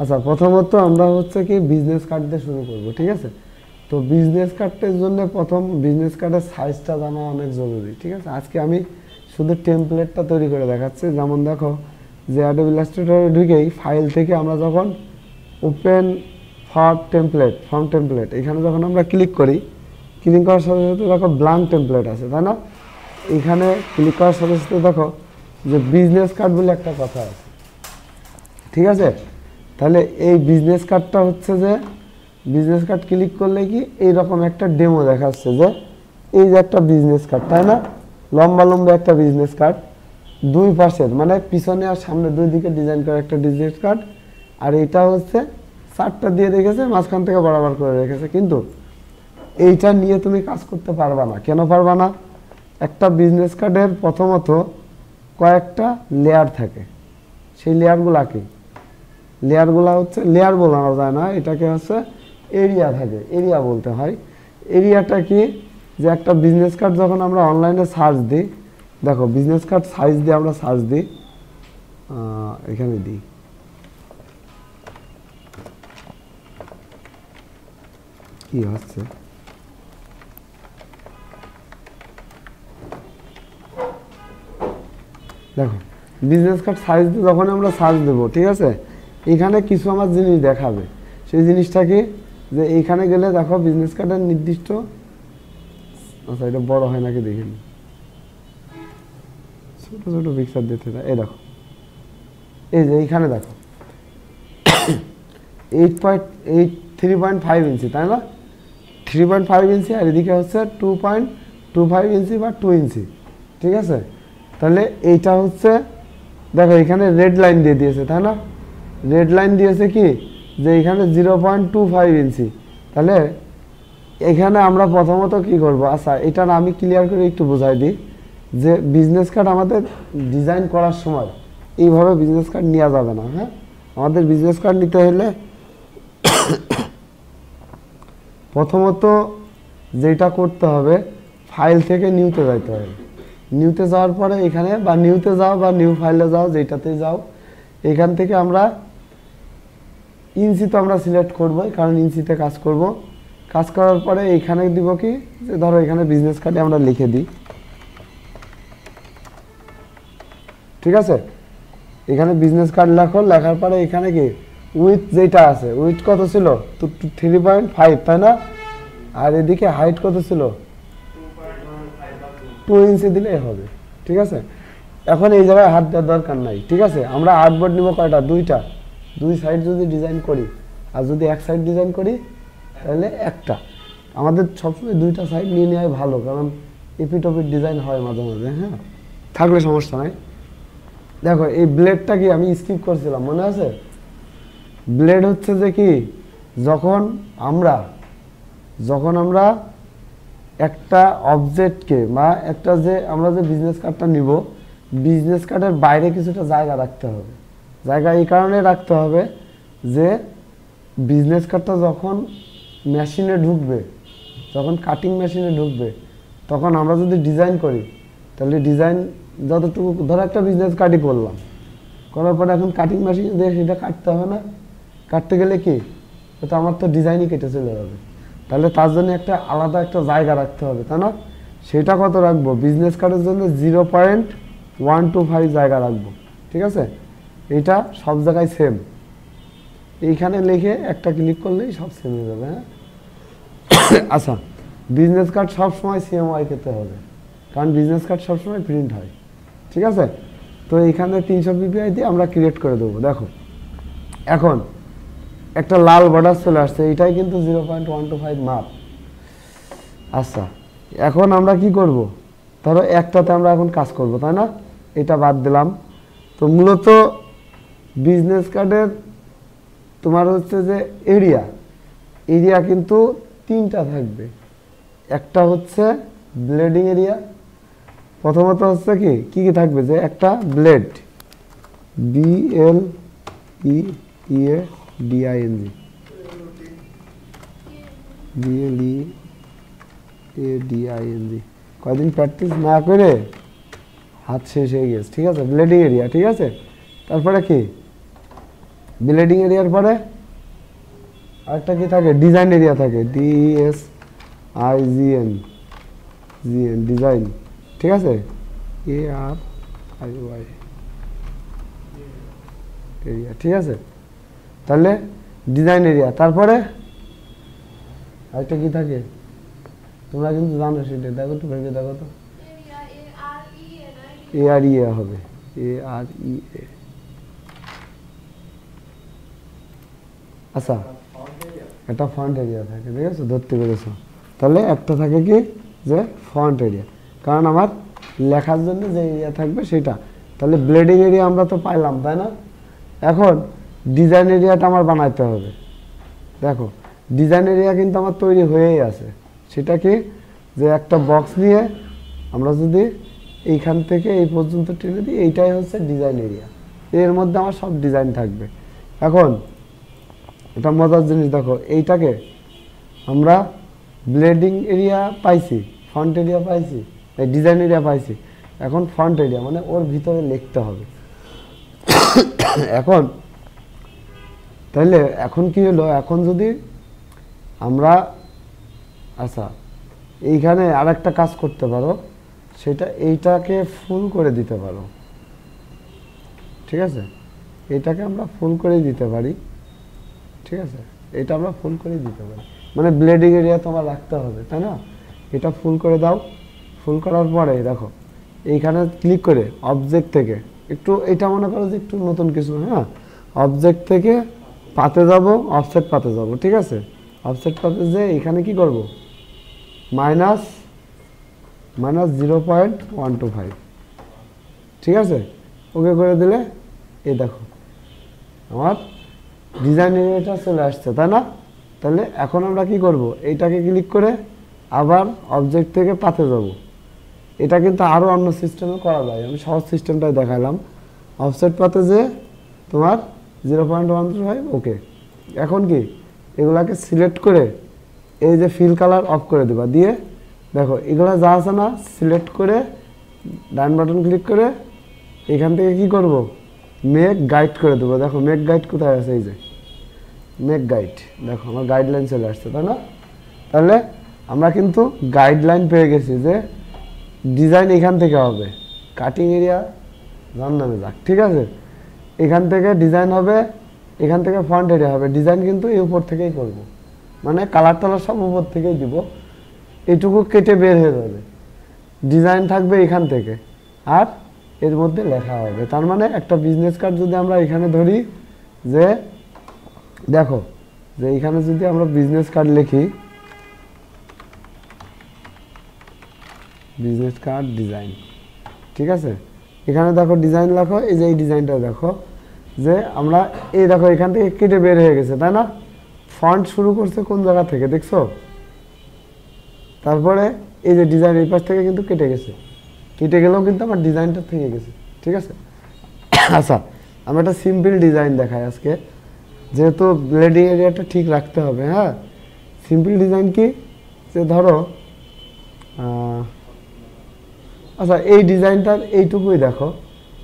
আচ্ছা, প্রথমত আমরা হচ্ছে কি বিজনেস কার্ড দিয়ে শুরু করব, ঠিক আছে? তো বিজনেস কার্ডের জন্য প্রথম বিজনেস কার্ডের সাইজটা জানা অনেক জরুরি, ঠিক আছে? আজকে আমি শুধু টেমপ্লেটটা তৈরি করে দেখাচ্ছি। যেমন দেখো যে অ্যাডোবি ইলাস্ট্রেটরে ঢুকেই ফাইল থেকে আমরা যখন ওপেন ফর্ম টেমপ্লেট এখানে যখন আমরা ক্লিক করি, ক্লিক করার সাথে সাথে দেখো ব্ল্যাঙ্ক টেমপ্লেট আছে, তাই না? এখানে ক্লিক করার সাথে সাথে দেখো যে বিজনেস কার্ড বলে একটা কথা আছে, ঠিক আছে? তাহলে এই বিজনেস কার্ডটা হচ্ছে যে বিজনেস কার্ড ক্লিক করলে কি এইরকম একটা ডেমো দেখাচ্ছে যে এই যে একটা বিজনেস কার্ড, তাই না? লম্বা লম্বা একটা বিজনেস কার্ড, দুই পাশের মানে পিছনে আর সামনে দুই দিকে ডিজাইন করা একটা বিজনেস কার্ড। আর এটা হচ্ছে চারটা দিয়ে রেখেছে, মাঝখান থেকে বরাবর করে রেখেছে। কিন্তু এইটা নিয়ে তুমি কাজ করতে পারবা না। কেন পারবা না? একটা বিজনেস কার্ডের প্রথমত কয়েকটা লেয়ার থাকে। সেই লেয়ারগুলা কি? লেয়ারগুলা হচ্ছে, লেয়ার বলানো যায় না, এটাকে হচ্ছে এরিয়া থাকে, এরিয়া বলতে হয়। এরিয়াটা কি? যে একটা বিজনেস কার্ড যখন আমরা অনলাইনে সার্চ দিই, দেখো বিজনেস কার্ড সাইজ দিয়ে আমরা সার্চ দিই, এখানে দিই, কি হচ্ছে দেখো বিজনেস কার্ড সাইজ দিয়ে যখন আমরা সার্চ দেবো, ঠিক আছে, এখানে কিছু আমার জিনিস দেখাবে। সেই জিনিসটা কি? যে এইখানে গেলে দেখো বিজনেস কার্ডের নির্দিষ্ট, আচ্ছা এটা বড় হয় নাকি দেখিনি, ছোট ছোট পিকচার দিতে দেয়। এই দেখো, এই যে এইখানে দেখো 3.5 ইঞ্চি, তাই না? 3.5 ইঞ্চি, আর এদিকে হচ্ছে 2.25 ইঞ্চি বা 2 ইঞ্চি, ঠিক আছে? তাহলে এইটা হচ্ছে দেখো এখানে রেড লাইন দিয়ে দিয়েছে, তাই না? রেড লাইন দিয়েছে কি? যে এখানে 0.25 ইঞ্চি। তাহলে এখানে আমরা প্রথমত কি করব? আচ্ছা এটা না আমি ক্লিয়ার করে একটু বোঝাই দিই যে বিজনেস কার্ড আমাদের ডিজাইন করার সময় এইভাবে বিজনেস কার্ড নেওয়া যাবে না। হ্যাঁ, আমাদের বিজনেস কার্ড নিতে হলে প্রথমত যেটা করতে হবে, ফাইল থেকে নিউতে যাইতে হবে। নিউতে যাওয়ার পরে এখানে বা নিউতে যাও বা নিউ ফাইলে যাও, যেটাতে যাও, এখান থেকে আমরা ইঞ্চি তো আমরা সিলেক্ট করবো, কারণ ইঞ্চিতে কাজ করব। কাজ করার পরে এইখানে দিব কি, যে ধরো এখানে বিজনেস কার্ডে আমরা লিখে দিই, ঠিক আছে? এখানে বিজনেস কার্ড লেখো, লেখার পরে এখানে কি উইথ যেটা আছে, উইথ কত ছিল? 3.5, তাই না? আর এদিকে হাইট কত ছিল? 2 ইঞ্চি দিলেই হবে, ঠিক আছে? এখন এই জায়গায় হাত দেওয়ার দরকার নাই, ঠিক আছে? আমরা আর্টবোর্ড নিব কয়টা? দুইটা। দুই সাইড যদি ডিজাইন করি, আর যদি এক সাইড ডিজাইন করি তাহলে একটা। আমাদের সবসময় দুইটা সাইড নিয়ে নেওয়াই ভালো, কারণ এপিটপিট ডিজাইন হয় মাঝে মাঝে। হ্যাঁ, থাকলে সমস্যা নাই। দেখো এই ব্লেডটা কি আমি স্কিপ করছিলাম, মনে আছে? ব্লেড হচ্ছে যে কি, যখন আমরা একটা অবজেক্টকে বা একটা যে আমরা যে বিজনেস কার্ডটা নিব, বিজনেস কার্ডের বাইরে কিছুটা জায়গা রাখতে হবে। জায়গা এই কারণে রাখতে হবে যে বিজনেস কার্ডটা যখন মেশিনে ঢুকবে, যখন কাটিং মেশিনে ঢুকবে, তখন আমরা যদি ডিজাইন করি, তাহলে ডিজাইন যতটুকু, ধরো একটা বিজনেস কার্ডই করলাম, করার পরে এখন কাটিং মেশিনে দিয়ে সেটা কাটতে হবে না? কাটতে গেলে কি, তো আমার তো ডিজাইনই কেটে চলে যাবে। তাহলে তার জন্য একটা আলাদা একটা জায়গা রাখতে হবে, তাই না? সেটা কত রাখবো? বিজনেস কার্ডের জন্য 0.125 জায়গা রাখবো, ঠিক আছে? এইটা সব জায়গায় সেম। এইখানে লিখে একটা ক্লিক করলেই সব সেম হয়ে যাবে। হ্যাঁ, আচ্ছা, বিজনেস কার্ড সবসময় CMY খেতে হবে, কারণ বিজনেস কার্ড সবসময় প্রিন্ট হয়, ঠিক আছে? তো এইখানে 300 ppi দিয়ে আমরা ক্রিয়েট করে দেবো। দেখো এখন একটা লাল বর্ডার চলে আসছে, এইটাই কিন্তু 0.125 মাপ। আচ্ছা, এখন আমরা কি করব? ধরো একটাতে আমরা এখন কাজ করব, তাই না? এটা বাদ দিলাম। তো মূলত বিজনেস কার্ডের তোমার হচ্ছে যে এরিয়া কিন্তু তিনটা থাকবে। একটা হচ্ছে ব্লেডিং এরিয়া, প্রথমত হচ্ছে কি কি থাকবে, যে একটা ব্লেড, BLEADING, কয়দিন প্র্যাকটিস না করে হাত শেষ হয়ে গেছে, ঠিক আছে? ব্লেডিং এরিয়া, ঠিক আছে? তারপরে কি ব্লেডিং এরিয়ার পরে আরেকটা কি থাকে, ডিজাইন এরিয়া থাকে, DESIGN, ডিজাইন, ঠিক আছে, ARIY এরিয়া, ঠিক আছে। তাহলে ডিজাইন এরিয়া, তারপরে আরেকটা কি থাকে তোমরা কিন্তু জানো সেটা, দেখো তো ভেবে দেখো তো, AREA হবে, AREA। আচ্ছা, একটা ফন্ট এরিয়া থাকে, ঠিক আছে, ধরতে পেরেছো। তাহলে একটা থাকে কি যে ফন্ট এরিয়া, কারণ আমার লেখার জন্য যে এরিয়া থাকবে সেটা। তাহলে ব্লেডিং এরিয়া আমরা তো পাইলাম, তাই না? এখন ডিজাইন এরিয়াটা আমার বানাইতে হবে। দেখো ডিজাইন এরিয়া কিন্তু আমার তৈরি হয়েই আছে। সেটা কি, যে একটা বক্স নিয়ে আমরা যদি এইখান থেকে এই পর্যন্ত টেনে দিই, এইটাই হচ্ছে ডিজাইন এরিয়া। এর মধ্যে আমার সব ডিজাইন থাকবে। এখন এটা মজার জিনিস, দেখো এইটাকে আমরা ব্লেডিং এরিয়া পাইছি, ফন্ট এরিয়া পাইছি, ডিজাইন এরিয়া পাইছি। এখন ফন্ট এরিয়া মানে ওর ভিতরে লিখতে হবে। এখন তাহলে এখন কি হলো, এখন যদি আমরা, আচ্ছা এইখানে আরেকটা কাজ করতে পারো, সেটা এইটাকে ফুল করে দিতে পারো, ঠিক আছে, এইটাকে আমরা ফুল করে দিতে পারি, ঠিক আছে, এটা আমরা ফুল করে দিতে পারি, মানে ব্লেডিং এরিয়া তোমার রাখতে হবে, তাই না? এটা ফুল করে দাও। ফুল করার পরে দেখো এইখানে ক্লিক করে অবজেক্ট থেকে একটু, এটা মনে করো যে একটু নতুন কিছু, হ্যাঁ, অবজেক্ট থেকে পাতে যাব, অফসেট পাতে যাব, ঠিক আছে। অফসেট পাতে যে এখানে কি করব, মাইনাস 0.125, ঠিক আছে, ওকে করে দিলে এই দেখো আমার ডিজাইন এরিয়াটা চলে আসছে, তাই না? তাহলে এখন আমরা কি করব, এইটাকে ক্লিক করে আবার অবজেক্ট থেকে পাতে যাব। এটা কিন্তু আরও অন্য সিস্টেমে করা যায়, আমি সহজ সিস্টেমটাই দেখালাম। অফসেট পাতে যে তোমার 0.125, ওকে। এখন কি এগুলাকে সিলেক্ট করে এই যে ফিল কালার অফ করে দেবা, দিয়ে দেখো এগুলো যা আছে না, সিলেক্ট করে ডান বাটন ক্লিক করে এখান থেকে কি করব, মেক গাইড করে দেবো। দেখো মেক গাইড কোথায় আছে, এই যে মেক গাইড, দেখো আমার গাইডলাইন চলে আসছে, তাই না? তাহলে আমরা কিন্তু গাইডলাইন পেয়ে গেছি যে ডিজাইন এখান থেকে হবে, কাটিং এরিয়া যার নামে যাক, ঠিক আছে। এখান থেকে ডিজাইন হবে, এখান থেকে ফন্ট এরিয়া হবে। ডিজাইন কিন্তু এই উপর থেকেই করব, মানে কালার টালার সব উপর থেকেই দিব। এইটুকু কেটে বের হয়ে যাবে, ডিজাইন থাকবে এখান থেকে, আর এর মধ্যে লেখা হবে। তার মানে একটা বিজনেস কার্ড যদি আমরা এখানে ধরি, যে দেখো যে এখানে যদি আমরা বিজনেস কার্ড লিখি, বিজনেস কার্ড ডিজাইন, ঠিক আছে, এখানে দেখো ডিজাইন লেখো, এই যে এই ডিজাইনটা দেখো, যে আমরা এই দেখো এখান থেকে কেটে বের হয়ে গেছে, তাই না? ফন্ট শুরু করছে কোন জায়গা থেকে দেখছো, তারপরে এই যে ডিজাইন এই পাশ থেকে কিন্তু কেটে গেছে, কেটে গেলেও কিন্তু আমার ডিজাইনটা থেকে গেছে, ঠিক আছে। আচ্ছা আমি একটা সিম্পল ডিজাইন দেখাই আজকে, যেহেতু ব্লেডিং এরিয়াটা ঠিক রাখতে হবে। হ্যাঁ, সিম্পল ডিজাইন কি, যে ধরো আচ্ছা এই ডিজাইনটার এইটুকুই দেখো,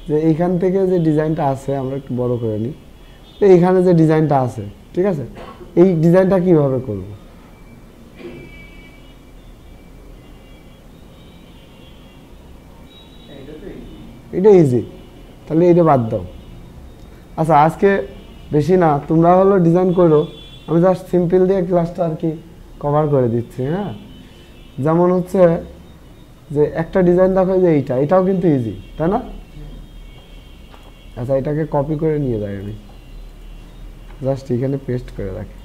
যে এইখান থেকে যে ডিজাইনটা আছে, আমরা একটু বড় করে নিই, এইখানে যে ডিজাইনটা আছে, ঠিক আছে, এই ডিজাইনটা কিভাবে করব, এটা ইজি, তাহলে এটা বাদ দাও। আচ্ছা আজকে বেশি না, তোমরা হলো ডিজাইন করো, আমি জাস্ট সিম্পল দিয়ে ক্লাসটা আর কি কভার করে দিচ্ছি। হ্যাঁ, যেমন হচ্ছে যে একটা ডিজাইন দেখো, যে এইটা, এটাও কিন্তু ইজি, তাই না? আচ্ছা এটাকে কপি করে নিয়ে যাই, আমি জাস্ট এখানে পেস্ট করে রাখি।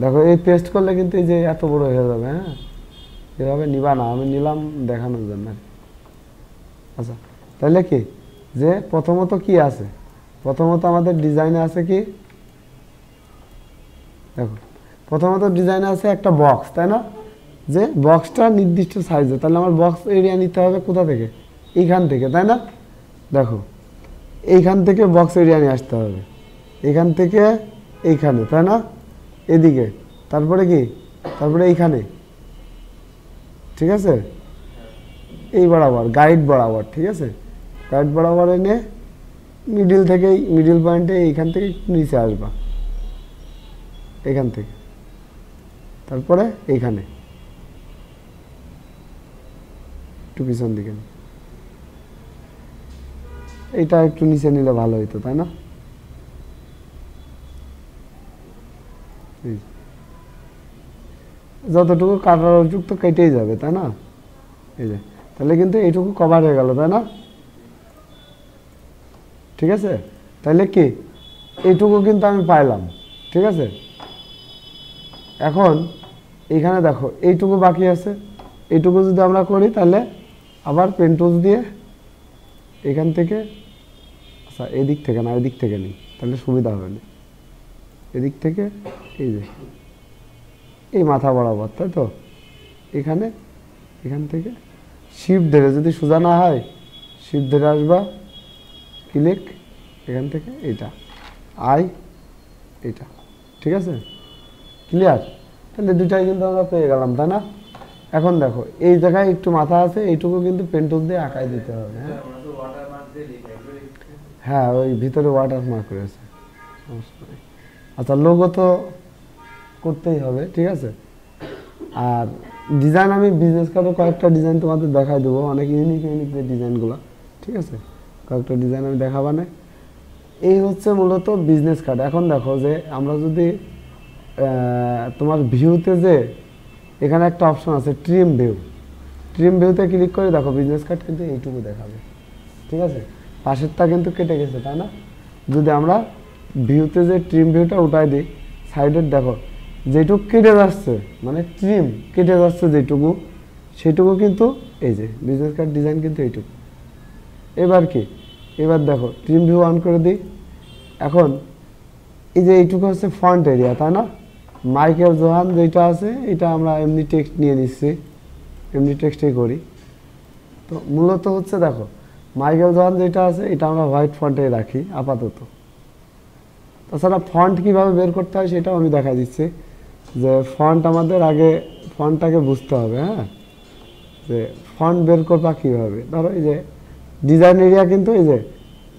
দেখো এই পেস্ট করলে কিন্তু এই যে এত বড় হয়ে যাবে। হ্যাঁ, এভাবে নিবা না, আমি নিলাম দেখানোর জন্য। আচ্ছা তাহলে কি, যে প্রথমত কি আছে, প্রথমত আমাদের ডিজাইনে আছে কি, দেখো প্রথমত ডিজাইনে আছে একটা বক্স, তাই না? যে বক্সটা নির্দিষ্ট সাইজে, তাহলে আমার বক্স এরিয়া নিতে হবে কোথা থেকে, এইখান থেকে, তাই না? দেখো এইখান থেকে বক্স এরিয়া নিয়ে আসতে হবে, এখান থেকে এইখানে, তাই না? এদিকে, তারপরে কি, তারপরে এইখানে, ঠিক আছে, এই বরাবর গাইড বরাবর, ঠিক আছে, গাইড বরাবর এনে মিডিল থেকেই মিডিল পয়েন্টে এইখান থেকে একটু নিচে আসবা, এখান থেকে, তারপরে এইখানে একটু পিছন দিকে, এইটা একটু নিচে নিলে ভালো হইতো, তাই না? যতটুকু কাটার অভিযোগ তো কেটেই যাবে, তাই না? এই যে তাহলে কিন্তু এইটুকু কভার হয়ে গেল, তাই না? ঠিক আছে, তাহলে কি এইটুকু কিন্তু আমি পাইলাম। ঠিক আছে, এখন এইখানে দেখো এইটুকু বাকি আছে, এইটুকু যদি আমরা করি তাহলে আবার পেন টুলস দিয়ে এখান থেকে, আচ্ছা এদিক থেকে না, এদিক থেকে নিই তাহলে সুবিধা হবে না, এদিক থেকে এই যে এই মাথা বরাবর, তাই তো? এখানে এখান থেকে শিফট ধরে, যদি সোজা না হয় শিফট ধরে আসবা, ক্লিক, এখান থেকে এইটা এইটা। ঠিক আছে, ক্লিয়ার? তাহলে দুটাই কিন্তু আমরা পেয়ে গেলাম, তাই না? এখন দেখো এই জায়গায় একটু মাথা আছে, এইটুকু কিন্তু পেন টুল দিয়ে আঁকাই দিতে হবে। হ্যাঁ, ওই ভিতরে ওয়াটার মার্ক রয়েছে, আচ্ছা লোগো তো করতেই হবে। ঠিক আছে, আর ডিজাইন আমি বিজনেস কার্ডে কয়েকটা ডিজাইন তোমাদের দেখাই দেবো, অনেক ইউনিক ইউনিক যে ডিজাইনগুলো। ঠিক আছে, কয়েকটা ডিজাইন আমি দেখাবো না। এই হচ্ছে মূলত বিজনেস কার্ড। এখন দেখো যে আমরা যদি তোমার ভিউতে যে এখানে একটা অপশন আছে ট্রিম ভিউ, ট্রিম ভিউতে ক্লিক করে দেখো বিজনেস কার্ড কিন্তু এইটুকু দেখাবে। ঠিক আছে, পাশেরটা কিন্তু কেটে গেছে, তাই না? যদি আমরা ভিউতে যে ট্রিম ভিউটা উঠাই দিই, সাইডের দেখো যেটুকু কেটে যাচ্ছে, মানে ট্রিম কেটে যাচ্ছে যেটুকু, সেটুকু কিন্তু এই যে বিজনেস কার্ড ডিজাইন কিন্তু এইটুকু। এবার কি, এবার দেখো ট্রিম ভিউ অন করে দিই। এখন এই যে এইটুকু হচ্ছে ফন্ট এরিয়া, তাই না? মাইকেল জোহান যেটা আছে এটা আমরা এমনি টেক্সট নিয়ে নিচ্ছি, এমনি টেক্সটেই করি। তো মূলত হচ্ছে দেখো মাইকেল জোহান যেটা আছে এটা আমরা হোয়াইট ফন্টে রাখি আপাতত। তাছাড়া ফন্ট কীভাবে বের করতে হয় সেটাও আমি দেখা দিচ্ছি, যে ফন্ট আমাদের আগে ফন্টটাকে বুঝতে হবে। হ্যাঁ, যে ফন্ট বের করবা কীভাবে, ধরো এই যে ডিজাইন এরিয়া কিন্তু এই যে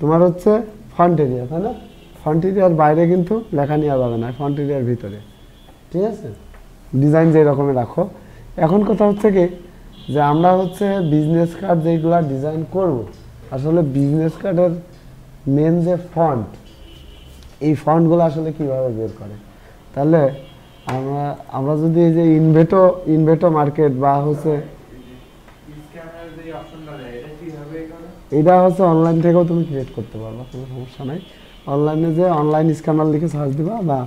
তোমার হচ্ছে ফন্ট এরিয়া, তাই না? ফন্ট এরিয়ার বাইরে কিন্তু লেখা নেওয়া যাবে না, ফন্ট এরিয়ার ভিতরে। ঠিক আছে, ডিজাইন যেই রকমের রাখো। এখন কথা হচ্ছে কি, যে আমরা হচ্ছে বিজনেস কার্ড যেগুলো ডিজাইন করব, আসলে বিজনেস কার্ডের মেন যে ফন্ট, এই ফন্টগুলো আসলে কীভাবে বের করে, তাহলে আমরা যদি এই যে ইনভেটো মার্কেট বা হচ্ছে এটা হচ্ছে অনলাইন থেকেও তুমি ক্রিয়েট করতে পারবা, কোনো সমস্যা নাই। অনলাইনে যে অনলাইন স্ক্যানার লিখে সার্চ দিবা বা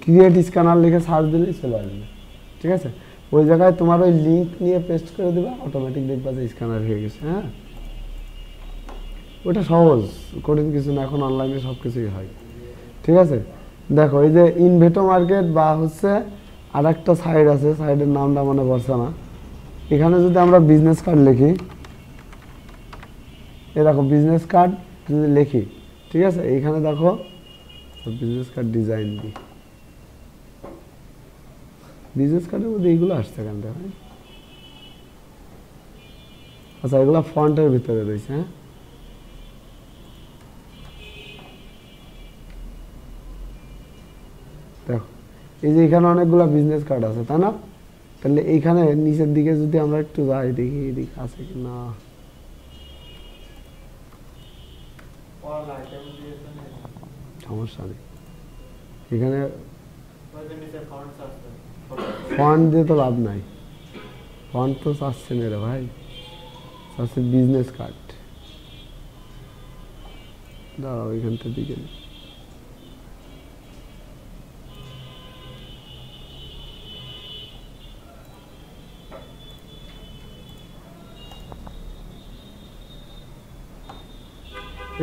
ক্রিয়েট স্ক্যানার লিখে সার্চ দিলেই চলে আসবে। ঠিক আছে, ওই জায়গায় তোমার ওই লিঙ্ক নিয়ে পেস্ট করে দিবা, অটোমেটিক দেখবা যে স্ক্যানার হয়ে গেছে। হ্যাঁ, ওটা সহজ, কঠিন কিছু না, এখন অনলাইনে সব কিছুই হয়। ঠিক আছে, দেখো এই যে ইনভেটো মার্কেট বা হচ্ছে আর একটা সাইড আছে, সাইডের নামটা মনে পড়ছে না। এখানে যদি আমরা বিজনেস কার্ড লিখি, এরকম বিজনেস কার্ড যদি লিখি, ঠিক আছে, এইখানে দেখো বিজনেস কার্ড ডিজাইন দিই, বিজনেস কার্ডের মধ্যে এইগুলো আসছে কেন দেখো। আচ্ছা, এগুলো ফন্টের ভিতরে রয়েছে। হ্যাঁ, দেখো এই যে এখানে অনেকগুলো বিজনেস কার্ড আছে, তাই না? তাহলে এইখানে নিচের দিকে যদি আমরা একটু যাই, দেখি এদিকে আছে কি না। সমস্যা নেই, এখানে ফন্ট দিয়ে তো লাভ নাই, ফন্ট তো চাচ্ছে না রে ভাই, চাচ্ছে বিজনেস কার্ড। দাঁড়াও এখানটার দিকে,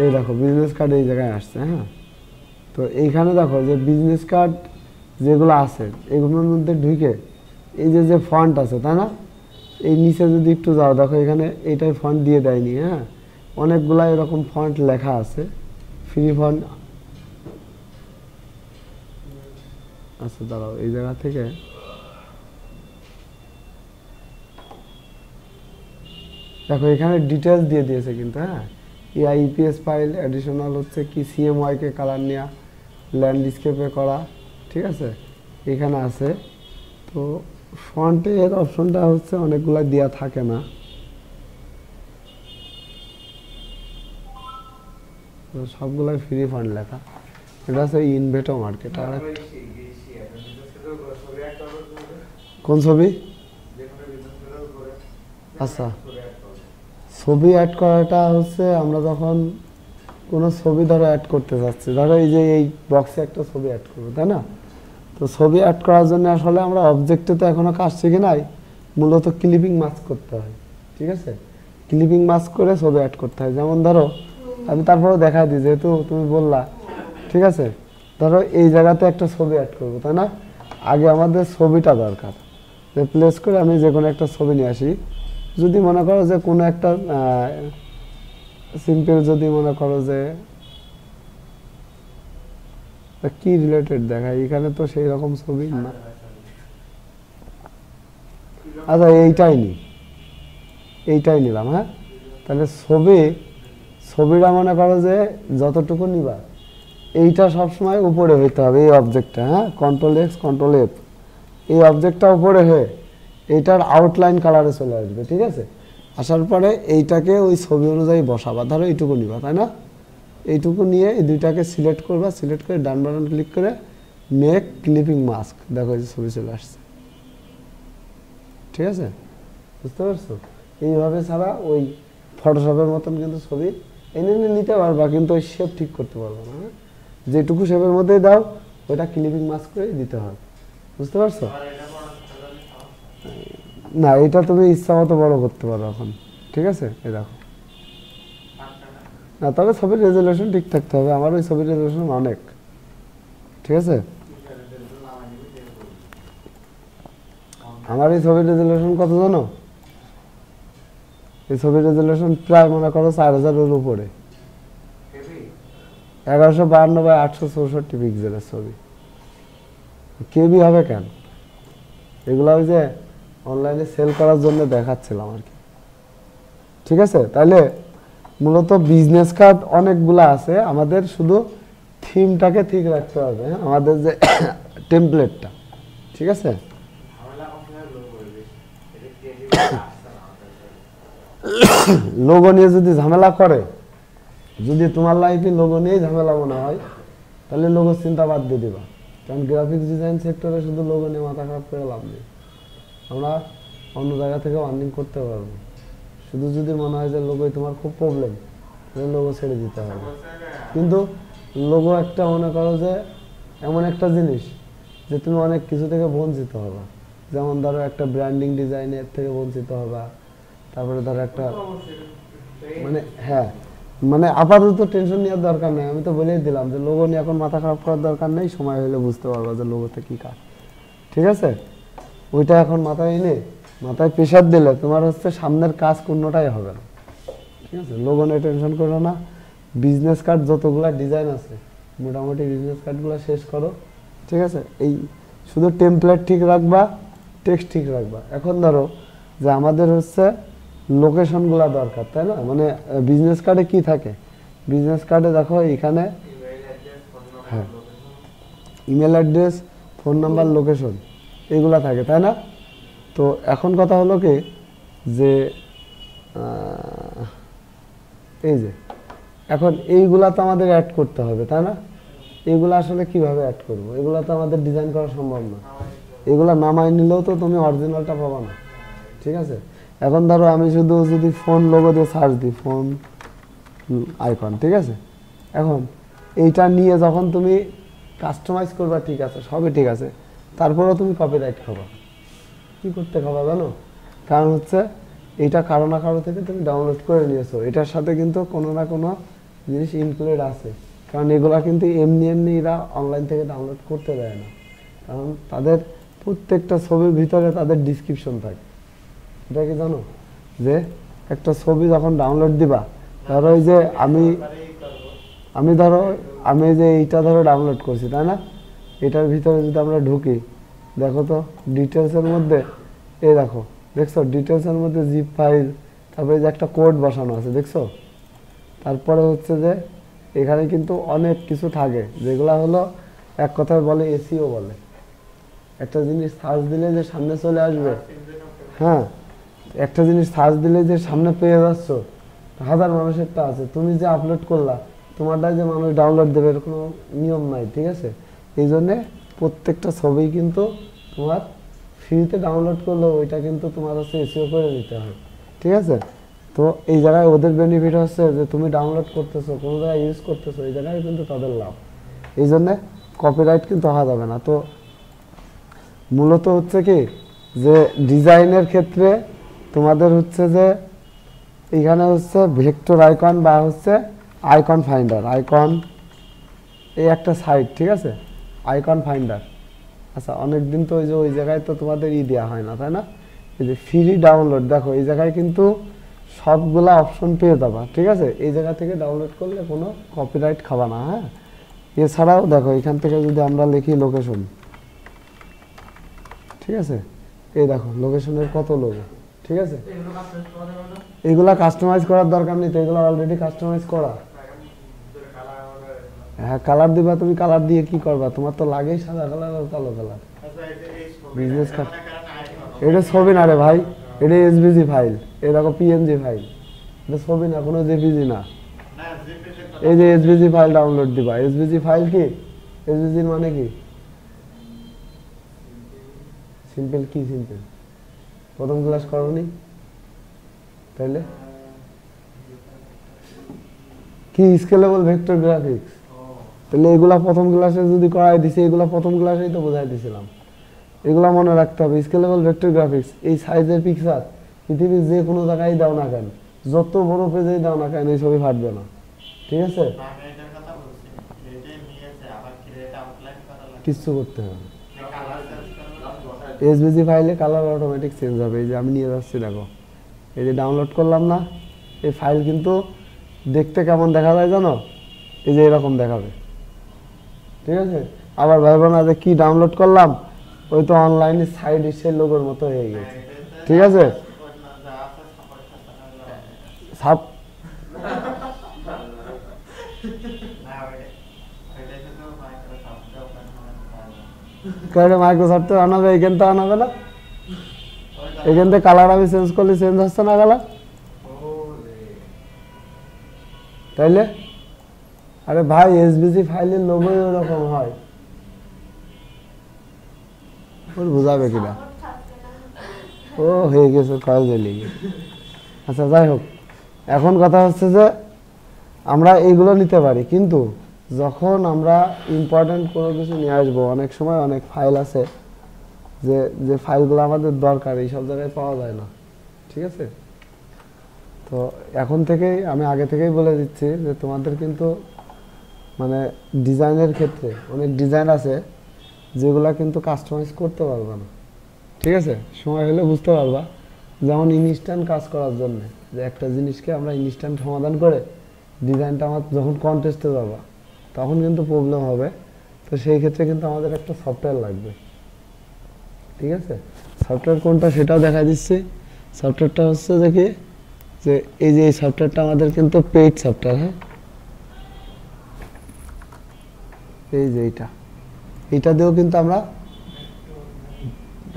এই দেখো বিজনেস কার্ড এই জায়গায় আসছে। হ্যাঁ, তো এইখানে দেখো যে বিজনেস কার্ড যেগুলো আছে এগুলোর মধ্যে ঢুকে এই যে ফন্ট আছে, তাই না? এই নিচে যদি একটু যাও, দেখো এখানে এইটাই ফন্ট দিয়ে দেয়নি। হ্যাঁ, অনেকগুলা এরকম ফন্ট লেখা আছে, ফ্রি ফন্ট। আচ্ছা দাঁড়াও, এই জায়গা থেকে দেখো এখানে ডিটেলস দিয়ে দিয়েছে কিন্তু। হ্যাঁ, ইপিএস ফাইল, অ্যাডিশনাল হচ্ছে কি সিএমওয়াই কে কালার নেওয়া, ল্যান্ডস্কেপে করা, ঠিক আছে, এখানে আছে। তো ফন্টে এর অপশনটা হচ্ছে অনেকগুলা দেওয়া থাকে না, তো সবগুলাই ফ্রি ফন্ট লেখা। এটা হচ্ছে ইনভেটো মার্কেট। আর কোন ছবি? আচ্ছা, ছবি অ্যাড করাটা হচ্ছে আমরা যখন কোনো ছবি ধরো অ্যাড করতে চাচ্ছি, ধরো এই যে এই বক্সে একটা ছবি অ্যাড করবো, তাই না? তো ছবি অ্যাড করার জন্য আসলে আমরা অবজেক্টে তো এখনো কাজ শিখি নাই, মূলত ক্লিপিং মাস্ক করতে হয়, ঠিক আছে? ক্লিপিং মাস্ক করে ছবি অ্যাড করতে হয়। যেমন ধরো আমি তারপরেও দেখা দিই, যেহেতু তুমি বললা, ঠিক আছে, ধরো এই জায়গাতে একটা ছবি অ্যাড করবো, তাই না? আগে আমাদের ছবিটা দরকার, রিপ্লেস করে আমি যে কোনো একটা ছবি নিয়ে আসি। যদি মনে করো যে কোনো একটা সিম্পল, যদি মনে করো যে কি রিলেটেড দেখায়, এখানে তো সেই রকম ছবি না। আচ্ছা, এইটাই নিলাম। হ্যাঁ, তাহলে ছবিটা মনে করো যে যতটুকু নিবা এইটা সবসময় উপরে হইতে হবে, এই অবজেক্টটা। হ্যাঁ, Ctrl+X Ctrl+F, এই অবজেক্টটা উপরে হয়ে এইটার আউটলাইন কালারে চলে আসবে, ঠিক আছে? আসার পরে এইটাকে ওই ছবি অনুযায়ী বসাবা। ধরো এইটুকু নিবা, তাই না? এইটুকু নিয়ে এই দুইটাকে সিলেক্ট করবা, সিলেক্ট করে ডান বাটন ক্লিক করে মেক ক্লিপিং মাস্ক, দেখো এই ছবি চলে আসছে, ঠিক আছে? বুঝতে পারছো? এইভাবে ছাড়া ওই ফটোশপের মতন কিন্তু ছবি এনে নিতে পারবা, কিন্তু ওই শেপ ঠিক করতে পারবো না। যেটুকু শেপের মধ্যেই দাও ওইটা ক্লিপিং মাস্ক করে দিতে হবে। বুঝতে পারছো? না, এটা তুমি ইচ্ছা মতো বড় করতে পারো এখন, ঠিক আছে? এই দেখো, না তবে ছবির রেজুলেশন ঠিক থাকতে হবে। আমার ওই ছবির রেজুলেশন অনেক, ঠিক আছে? আমার এই ছবির রেজুলেশন কত জানো? এই ছবির রেজুলেশন প্রায় মনে করো 4000-এর উপরে, 1152/864 পিক্সেলের ছবি। কেবি হবে কেন? এগুলো ওই যে অনলাইনে সেল করার জন্য দেখাচ্ছিলাম আর কি, ঠিক আছে? তাহলে মূলত বিজনেস কার্ড অনেকগুলো আছে, আমাদের শুধু থিমটাকে ঠিক রাখতে হবে। হ্যাঁ, আমাদের যে টেমপ্লেটটা, ঠিক আছে? লোগো নিয়ে যদি ঝামেলা করে, যদি তোমার লাইফে লোগো নিয়েই ঝামেলা মনে হয়, তাহলে লোগো চিন্তা বাদ দিয়ে দিবা। কারণ গ্রাফিক্স ডিজাইন সেক্টরে শুধু লোগো নিয়ে মাথা খারাপ করে লাভ নেই। আমরা অন্য জায়গা থেকে আর্নিং করতে পারবো। শুধু যদি মনে হয় যে লোগোয় তোমার খুব প্রবলেম, তাহলে লোগো ছেড়ে দিতে হবে। কিন্তু লোগো একটা মনে করো যে এমন একটা জিনিস যে তুমি অনেক কিছু থেকে বঞ্চিত হবা। যেমন ধরো একটা ব্র্যান্ডিং ডিজাইনের থেকে বঞ্চিত হবা, তারপরে ধরো একটা মানে, হ্যাঁ মানে আপাতত টেনশন নেওয়ার দরকার নেই। আমি তো বলেই দিলাম যে লোগো নিয়ে এখন মাথা খারাপ করার দরকার নেই, সময় হলে বুঝতে পারবা যে লোগোতে কী কাজ, ঠিক আছে? ওইটা এখন মাথায় এনে মাথায় প্রেশার দিলে তোমার হচ্ছে সামনের কাজ কোনোটাই হবে না, ঠিক আছে? লোগো নিয়ে টেনশন করো না। বিজনেস কার্ড যতগুলা ডিজাইন আছে মোটামুটি বিজনেস কার্ডগুলো শেষ করো, ঠিক আছে? এই শুধু টেমপ্লেট ঠিক রাখবা, টেক্সট ঠিক রাখবা। এখন ধরো যে আমাদের হচ্ছে লোকেশনগুলো দরকার, তাই না? মানে বিজনেস কার্ডে কি থাকে? বিজনেস কার্ডে দেখো এখানে, হ্যাঁ, email address, phone number, location, এগুলা থাকে, তাই না? তো এখন কথা হলো কি যে এই যে এখন এইগুলা তো আমাদের অ্যাড করতে হবে, তাই না? এগুলো আসলে কিভাবে অ্যাড করব? এগুলো তো আমাদের ডিজাইন করা সম্ভব না। এগুলো নামাই নিলেও তো তুমি অরিজিনালটা পাবা না, ঠিক আছে? এখন ধরো আমি শুধু যদি ফোন লোগো দিয়ে সার্চ দিই, ফোন আইকন, ঠিক আছে? এখন এইটা নিয়ে যখন তুমি কাস্টমাইজ করবা, ঠিক আছে, সবই ঠিক আছে, তারপরেও তুমি কপিরাইট খাবা। কি করতে খাবা জানো? কারণ হচ্ছে এইটা কারো না কারো থেকে তুমি ডাউনলোড করে নিয়েছো, এটার সাথে কিন্তু কোনো না কোনো জিনিস ইনক্লুড আছে। কারণ এগুলা কিন্তু এমনি এমনি এরা অনলাইন থেকে ডাউনলোড করতে দেয় না, কারণ তাদের প্রত্যেকটা ছবির ভিতরে তাদের ডিসক্রিপশন থাকে। এটা কি জানো যে একটা ছবি যখন ডাউনলোড দিবা, ধরো ওই যে আমি ধরো আমি যে এইটা ধরো ডাউনলোড করছি, তাই না? এটার ভিতরে যদি আমরা ঢুকি, দেখো তো ডিটেলসের মধ্যে, এই দেখো, দেখছো ডিটেলসের মধ্যে জিপ ফাইল, তারপরে যে একটা কোড বসানো আছে, দেখছো? তারপরে হচ্ছে যে এখানে কিন্তু অনেক কিছু থাকে, যেগুলো হলো এক কথায় বলে এসিও বলে। একটা জিনিস সার্চ দিলে যে সামনে চলে আসবে, হ্যাঁ, একটা জিনিস সার্চ দিলে যে সামনে পেয়ে যাচ্ছ, হাজার মানুষেরটা আছে, তুমি যে আপলোড করলা তোমারটাই যে মানুষ ডাউনলোড দেবে এর কোনো নিয়ম নাই, ঠিক আছে? এই জন্যে প্রত্যেকটা ছবি কিন্তু তোমার ফ্রিতে ডাউনলোড করলেও ওইটা কিন্তু তোমার হচ্ছে এসিও করে দিতে হয়, ঠিক আছে? তো এই জায়গায় ওদের বেনিফিট হচ্ছে যে তুমি ডাউনলোড করতেছো, কোনো জায়গায় ইউজ করতেছো, এই জায়গায় কিন্তু তাদের লাভ। এই জন্যে কপিরাইট কিন্তু হওয়া যাবে না। তো মূলত হচ্ছে কি যে ডিজাইনের ক্ষেত্রে তোমাদের হচ্ছে যে এখানে হচ্ছে ভেক্টর আইকন বা হচ্ছে আইকন ফাইন্ডার, আইকন এই একটা সাইট, ঠিক আছে? Icon finder. আচ্ছা, অনেকদিন তো ওই যে ওই জায়গায় তো তোমাদের দেওয়া হয় না, তাই না? এই যে ফ্রি ডাউনলোড, দেখো এই জায়গায় কিন্তু সবগুলা অপশন পেয়ে যাবা, ঠিক আছে? এই জায়গা থেকে ডাউনলোড করলে কোনো কপিরাইট খাবা না, হ্যাঁ? এছাড়াও দেখো এখান থেকে যদি আমরা লিখি লোকেশন, ঠিক আছে? এই দেখো লোকেশনের কত লোগো, ঠিক আছে? এগুলা কাস্টমাইজ করার দরকার নেই তো, এগুলো অলরেডি কাস্টমাইজ করা। হ্যাঁ, কালার দিবা, তুমি কালার দিয়ে কি করবা? তোমার তো লাগেই সাদা কালার আর কালো কালার। বিজনেস কার্ড এটা ছবি না রে ভাই, এটা এসভিজি ফাইল, এই দেখো পিএনজি ফাইল, এটা ছবি না, কোনো জেপিজি না। এই যে এসভিজি ফাইল ডাউনলোড দিবা। এসভিজি ফাইল কি? এসভিজির মানে কি? সিম্পল কি? সিম্পল প্রথম ক্লাস করোনি তাইলে কি? Scalable vector graphics. তাহলে এগুলা প্রথম ক্লাসে যদি করাই দিছি, এগুলা প্রথম ক্লাসেই তো বোঝাই দিছিলাম। এগুলা মনে রাখতে হবে। স্কেলেবল ভেক্টর গ্রাফিক্স, এই সাইজের পিকচার পৃথিবীর যে কোনো জায়গায় দাও না কেন, যত বড় পেজেই দাও না কেন, এই ছবি ফাটবে না, ঠিক আছে? কিচ্ছু করতে হবে না। এসভিজি ফাইলে কালার অটোমেটিক চেঞ্জ হবে। এই যে আমি নিয়ে যাচ্ছি, দেখো এই যে ডাউনলোড করলাম না, এই ফাইল কিন্তু দেখতে কেমন দেখা যায় জানো? এই যে এরকম দেখাবে, ঠিক আছে? আবার ভাববো না যে কি ডাউনলোড করলাম, ওই তো অনলাইনে সাইড সেই লোগোর মতো হয়ে গেছে, ঠিক আছে? সাপ মাইক্রোসফটে আনাবে, এখান থেকে আনাবে না, এখান থেকে কালার আমি চেঞ্জ করলে চেঞ্জ হচ্ছে না কালার, তাইলে? আরে ভাই, এসভিজি ফাইলের লোগোই ওরকম হয়, ওর বোঝাবে কিনা? ও হয়ে গেছে, কাজ হয়ে গেছে। আচ্ছা, যাই হোক, এখন কথা হচ্ছে যে আমরা এইগুলো নিতে পারি, কিন্তু যখন আমরা ইম্পর্টেন্ট কোনো কিছু নিয়ে আসবো, অনেক সময় অনেক ফাইল আছে যে যে ফাইলগুলো আমাদের দরকার এই সব জায়গায় পাওয়া যায় না, ঠিক আছে? তো এখন থেকেই আমি আগে থেকেই বলে দিচ্ছি যে তোমাদের কিন্তু মানে ডিজাইনের ক্ষেত্রে অনেক ডিজাইন আছে যেগুলা কিন্তু কাস্টমাইজ করতে পারবে না, ঠিক আছে? সময় হলে বুঝতে পারবা। যেমন ইনস্ট্যান্ট কাজ করার জন্য, যে একটা জিনিসকে আমরা ইনস্ট্যান্ট সমাধান করে ডিজাইনটা আমার যখন কন্টেস্টে যাবা তখন কিন্তু প্রবলেম হবে। তো সেই ক্ষেত্রে কিন্তু আমাদের একটা সফটওয়্যার লাগবে, ঠিক আছে? সফটওয়্যার কোনটা সেটাও দেখা দিচ্ছি। সফটওয়্যারটা হচ্ছে দেখি যে এই যে এই সফটওয়্যারটা আমাদের কিন্তু পেইড সফটওয়্যার, হ্যাঁ, এই যে এইটা দিয়েও কিন্তু আমরা,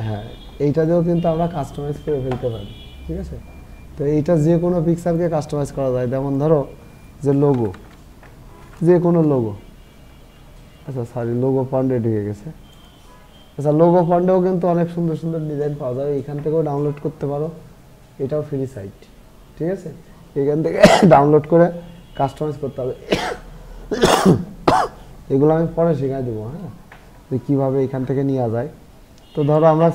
হ্যাঁ, এইটা দিয়েও কিন্তু আমরা কাস্টমাইজ করে ফেলতে পারি, ঠিক আছে? তো এইটা যে কোনো পিকচারকে কাস্টমাইজ করা যায়। যেমন ধরো যে লোগো, যে কোনো লোগো, আচ্ছা সরি, লোগো ফন্টে ঢুকে গেছে। আচ্ছা, লোগো ফন্টেও কিন্তু অনেক সুন্দর সুন্দর ডিজাইন পাওয়া যায়, এখান থেকেও ডাউনলোড করতে পারো, এটাও ফ্রি সাইট, ঠিক আছে? এখান থেকে ডাউনলোড করে কাস্টমাইজ করতে হবে। এগুলো আমি পরে শেখাই দেবো, হ্যাঁ, যে কীভাবে এখান থেকে নেওয়া যায়। তো ধরো আমরা,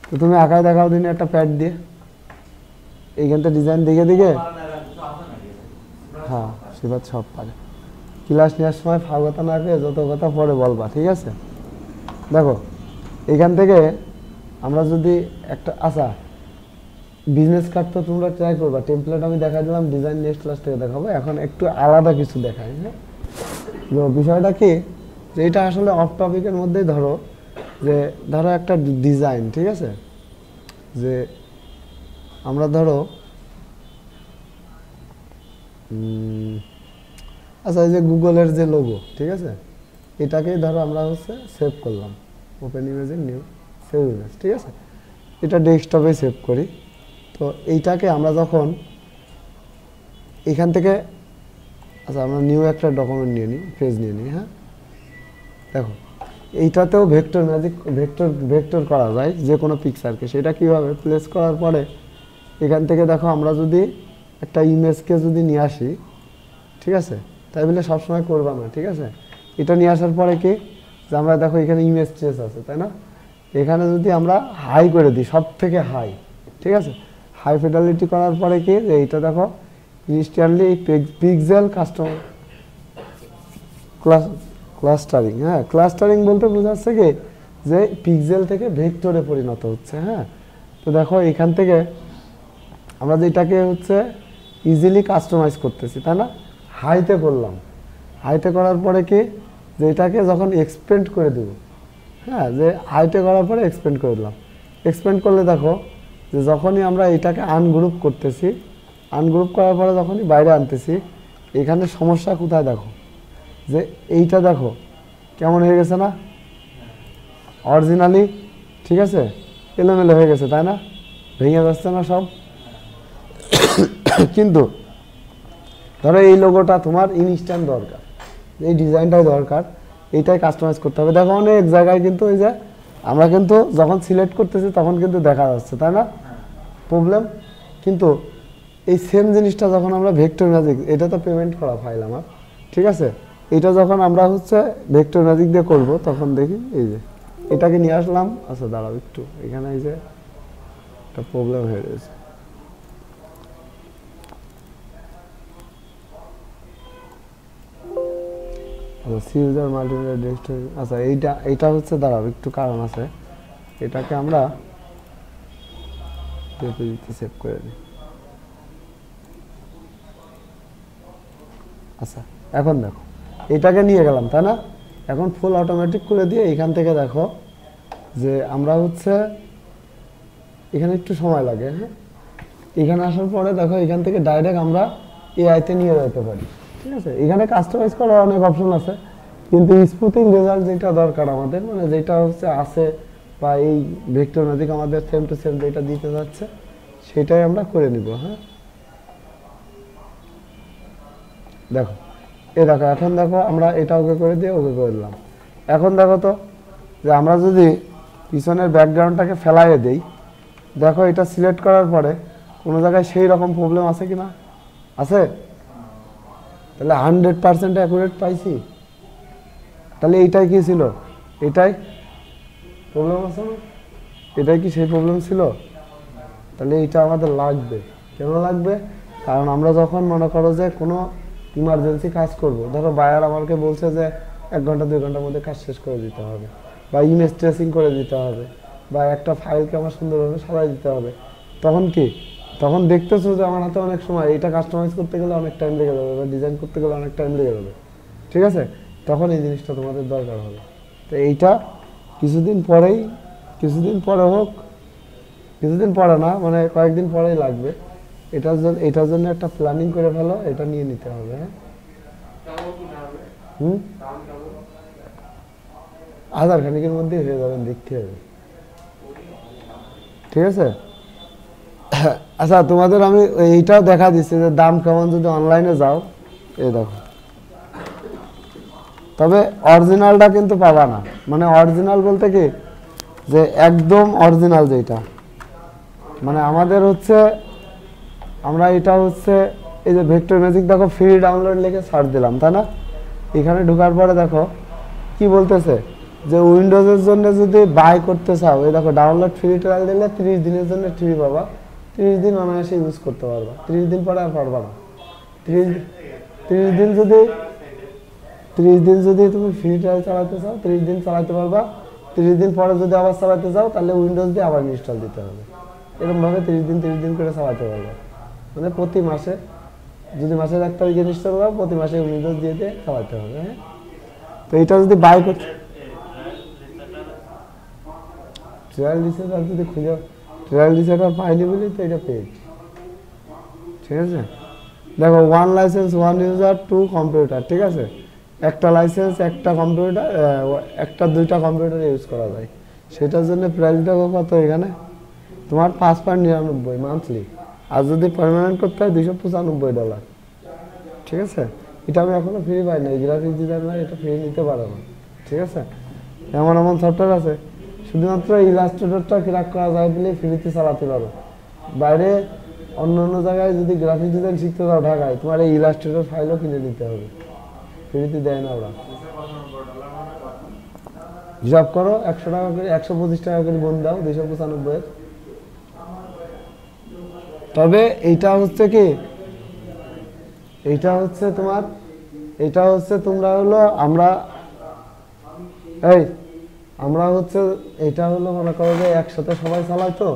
তো তুমি আঁকায় দেখাও দিনে একটা প্যাড দিয়ে, এইখানটা ডিজাইন দিকে দিকে, হ্যাঁ, সেবার সব পারে। ক্লাস নেওয়ার সময় ফাগতা না পেয়ে যত কথা পরে বলবা, ঠিক আছে? দেখো এখান থেকে আমরা যদি একটা, আচ্ছা বিজনেস কার্ড তো তোমরা ট্রাই করবা, টেমপ্লেট আমি দেখা দিলাম, ডিজাইন নেক্সট ক্লাস থেকে দেখাবো। এখন একটু আলাদা কিছু দেখাই, হ্যাঁ? বিষয়টা কি, যে এটা আসলে অফ টপিকের মধ্যেই ধরো, যে ধরো একটা ডিজাইন, ঠিক আছে? যে আমরা ধরো আচ্ছা, এই যে গুগলের যে লোগো, ঠিক আছে, এটাকেই ধরো আমরা হচ্ছে সেভ করলাম, ওপেন ইমেজের নিউ সেভ ইমেজ, ঠিক আছে, এটা ডেস্কটপে সেভ করি। তো এইটাকে আমরা যখন এখান থেকে, আচ্ছা আমরা নিউ একটা ডকুমেন্ট নিয়ে নিই, পেজ নিয়ে নিই। হ্যাঁ, দেখো এইটাতেও ভেক্টর ম্যাজিক, ভেক্টর করা যায় যে কোনো পিকচারকে। সেটা কীভাবে, প্লেস করার পরে এখান থেকে দেখো আমরা যদি একটা ইমেজকে যদি নিয়ে আসি, ঠিক আছে, তাই বলে সবসময় করবা না, ঠিক আছে, এটা নিয়ে আসার পরে কি, যে আমরা দেখো এখানে ইমেজ ট্রেস আছে, তাই না, এখানে যদি আমরা হাই করে দিই, সব থেকে হাই, ঠিক আছে, হাই ফিডালিটি করার পরে কি, যে এইটা দেখো ইনস্ট্যান্টলি এই পিক্সেল কাস্টম ক্লাস্টারিং, হ্যাঁ, ক্লাস্টারিং বলতে বোঝাচ্ছে কি, যে পিক্সেল থেকে ভেক্টরে পরিণত হচ্ছে। হ্যাঁ, তো দেখো এখান থেকে আমরা যেটাকে হচ্ছে ইজিলি কাস্টমাইজ করতেছি, তাই না, হাইতে করলাম, হাইতে করার পরে কি, যে এটাকে যখন এক্সপেন্ড করে দেব, হ্যাঁ, যে হাইতে করার পরে এক্সপেন্ড করে দিলাম, এক্সপেন্ড করলে দেখো যে যখনই আমরা এটাকে আনগ্রুপ করতেছি, আনগ্রুপ করার পরে যখনই বাইরে আনতেছি, এখানে সমস্যা কোথায় দেখো, যে এইটা দেখো কেমন হয়ে গেছে না, অরিজিনালি, ঠিক আছে, এলোমেলো হয়ে গেছে, তাই না, ভেঙে যাচ্ছে না সব। কিন্তু ধরো এই লোগোটা তোমার ইনস্ট্যান্ট দরকার, এই ডিজাইনটাই দরকার, এইটাই কাস্টমাইজ করতে হবে। দেখো অনেক জায়গায় কিন্তু এই যে আমরা কিন্তু যখন সিলেক্ট করতেছি তখন কিন্তু দেখা যাচ্ছে, তাই না, প্রবলেম। কিন্তু এই সেম জিনিসটা যখন আমরা ভেক্টর ম্যাজিক, এটা তো পেমেন্ট করা ফাইল আমার, ঠিক আছে, এটা যখন আমরা হচ্ছে ভেক্টর ম্যাজিক দিয়ে করব, তখন দেখি এই যে এটাকে নিয়ে আসলাম। আচ্ছা দাঁড়াও একটু, এখানে এই যে একটা প্রবলেম হয়ে রয়েছে, সিউজার মাল্টিমিডিয়া ডেস্কটপ। আচ্ছা এইটা হচ্ছে, দাঁড়াও একটু কারণ আছে, এটাকে আমরা জেপিজিতে সেভ করে দিই। আচ্ছা এখন দেখো এটাকে নিয়ে গেলাম, তাই না, এখন ফুল অটোমেটিক করে দিয়ে এখান থেকে দেখো যে আমরা হচ্ছে এখানে একটু সময় লাগে। হ্যাঁ, এখানে আসার পরে দেখো এখান থেকে ডাইরেক্ট আমরা এআইতে নিয়ে যেতে পারি, ঠিক আছে, এখানে কাস্টমাইজ করার অনেক অপশন আছে, কিন্তু স্মুথিং রেজাল্ট যেটা দরকার আমাদের, মানে যেটা হচ্ছে আছে, বা এই ভেক্টর ম্যাজিক আমাদের সেম টু সেম যেটা দিতে যাচ্ছে, সেটাই আমরা করে নিব। হ্যাঁ, দেখো দেখো এখন দেখো আমরা এটা ওকে করে দিয়ে ওকে করে দিলাম। এখন দেখো তো যে আমরা যদি পিছনের ব্যাকগ্রাউন্ডটাকে ফেলাইয়ে দেই, দেখো এটা সিলেক্ট করার পরে কোনো জায়গায় সেই রকম প্রবলেম আছে কি না, আছে, তাহলে 100% অ্যাকুরেট পাইছি, তাহলে এইটাই কি ছিল, এটাই প্রবলেম আছে না, এটাই কি সেই প্রবলেম ছিল, তাহলে এইটা আমাদের লাগবে। কেন লাগবে, কারণ আমরা যখন মনে করো যে কোনো ইমার্জেন্সি কাজ করব, ধরো বায়ার আমাকে বলছে যে 1 ঘন্টা 2 ঘন্টার মধ্যে কাজ শেষ করে দিতে হবে, বা ইমেজ ট্রেসিং করে দিতে হবে, বা একটা ফাইলকে আমার সুন্দরভাবে সাজাই দিতে হবে, তখন কি, তখন দেখতেছো যে আমার হাতে অনেক সময়, এইটা কাস্টমাইজ করতে গেলে অনেক টাইম লেগে যাবে, বা ডিজাইন করতে গেলে অনেক টাইম লেগে যাবে, ঠিক আছে, তখন এই জিনিসটা তোমাদের দরকার হবে। তো এইটা কিছুদিন পরে হোক, কিছুদিন পরে না, মানে কয়েকদিন পরেই লাগবে, এটার জন্য একটা প্ল্যানিং করে ফেলো, এটা নিয়ে নিতে হবে। হ্যাঁ, আধার খানিকের মধ্যেই হয়ে যাবেন, দেখতে হবে, ঠিক আছে। আচ্ছা তোমাদের আমি এইটাও দেখা দিচ্ছি যে দাম কেমন, যদি অনলাইনে যাও, এই দেখো, তবে অরিজিনালটা কিন্তু পাবা না, মানে অরিজিনাল বলতে কি, যে একদম অরিজিনাল যেটা, মানে আমাদের হচ্ছে, আমরা এটা হচ্ছে এই যে ভেক্টর ম্যাজিক, দেখো ফ্রি ডাউনলোড লিখে সার্চ দিলাম, তাই না, এখানে ঢোকার পরে দেখো কি বলতেছে, যে উইন্ডোজের জন্য যদি বাই করতে চাও, এই দেখো ডাউনলোড ফ্রি ট্রায়াল দিলে 30 দিনের জন্য ফ্রি পাবা, 30 দিন অনায়াসে ইউজ করতে পারবা, 30 দিন পরে আর পারবা না। 30 দিন যদি তুমি ফ্রি ট্রায়াল চালাতে চাও, 30 দিন চালাতে পারবা, 30 দিন পরে যদি আবার চালাতে চাও, তাহলে উইন্ডোজ দিয়ে আবার ইনস্টল দিতে হবে, এরকমভাবে 30 দিন করে চালাতে পারবা, মানে প্রতি মাসে, যদি মাসের 1 তারিখে ইনস্টল করো, প্রতি মাসে উইন্ডোজ দিয়ে চালাতে হবে। হ্যাঁ, তো এটা যদি বাই করতে, ট্রায়াল রিসেটার যদি খুঁজে, ট্রায়াল রিসেটার পাইনি বলি তো এটা পেয়েছি, ঠিক আছে। দেখো 1 লাইসেন্স 1 ইউজার 2 কম্পিউটার, ঠিক আছে, একটা লাইসেন্স একটা কম্পিউটার, একটা দুইটা কম্পিউটার ইউজ করা যায়। সেটার জন্য প্রাইস দেখো কত এখানে তোমার $5.99 মান্থলি, আর যদি পার্মানেন্ট করতে হয় $295। ঠিক আছে, এটা আমি এখনো ফ্রি পাই না, গ্রাফিক ডিজাইনার এটা ফ্রি নিতে পারো না। ঠিক আছে, এমন এমন সফটওয়্যার আছে শুধুমাত্র ইলাস্ট্রেটরটা ক্র্যাক করা যায় বলে ফ্রিতে চালাতে পারো। বাইরে অন্য অন্য জায়গায় যদি গ্রাফিক ডিজাইন শিখতে যাও ঢাকায়, তোমার এই ইলাস্ট্রেটর ফাইলও কিনে নিতে হবে, ফ্রিতে দেয় না ওরা। হিসাব করো 100 টাকা করে, 125 টাকা করে বোন দাও 295। তবে এইটা হচ্ছে কি, এইটা হচ্ছে তোমার, এটা হচ্ছে তোমরা হলো আমরা আমরা হচ্ছে এটা হলো মনে করো যে একসাথে সবাই চালাই, তো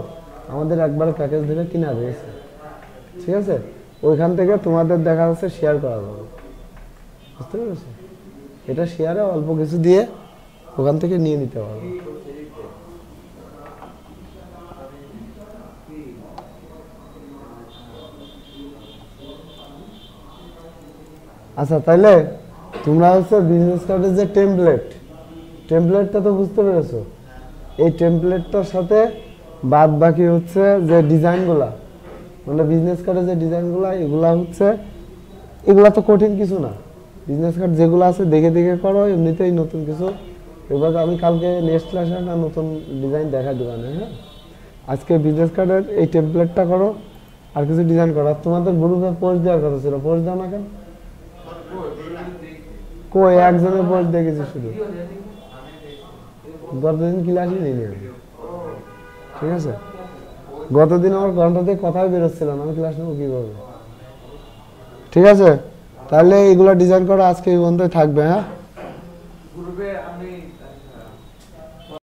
আমাদের একবারে প্যাকেজ ধরে কিনা রয়েছে। ঠিক আছে, ওইখান থেকে তোমাদের দেখা যাচ্ছে শেয়ার করা যাবে, বুঝতে পেরেছো? এটা শেয়ারে অল্প কিছু দিয়ে ওখান থেকে নিয়ে নিতে পারবে। আচ্ছা, তাইলে তোমরা হচ্ছে বিজনেস কার্ডের যে টেমপ্লেটটা তো বুঝতে পেরেছো। এই টেমপ্লেটটার সাথে বাদ বাকি হচ্ছে যে ডিজাইনগুলা, মানে বিজনেস কার্ডের যে ডিজাইনগুলা, এগুলা তো কঠিন কিছু না। বিজনেস কার্ড যেগুলো আছে দেখে দেখে করো, এমনিতেই নতুন কিছু। এবার আমি কালকে নেক্সট ক্লাসে একটা নতুন ডিজাইন দেখা দেবো না। হ্যাঁ, আজকে বিজনেস কার্ডের এই টেমপ্লেটটা করো, আর কিছু ডিজাইন করো। আর তোমাদের গ্রুপে পোস্ট দেওয়ার কথা ছিল, পোস্ট দাও না কেন? কই একজনের পোস্ট দেখেছি শুধু, গতদিন ক্লাসই নিইনি আমি। ঠিক আছে, গতদিন আমার ঘন্টাতে কথাই বেরোচ্ছিল না, আমি ক্লাস নেবো কিভাবে? ঠিক আছে, তাহলে এইগুলো ডিজাইন করা আজকে এই বন্ধই থাকবে। হ্যাঁ,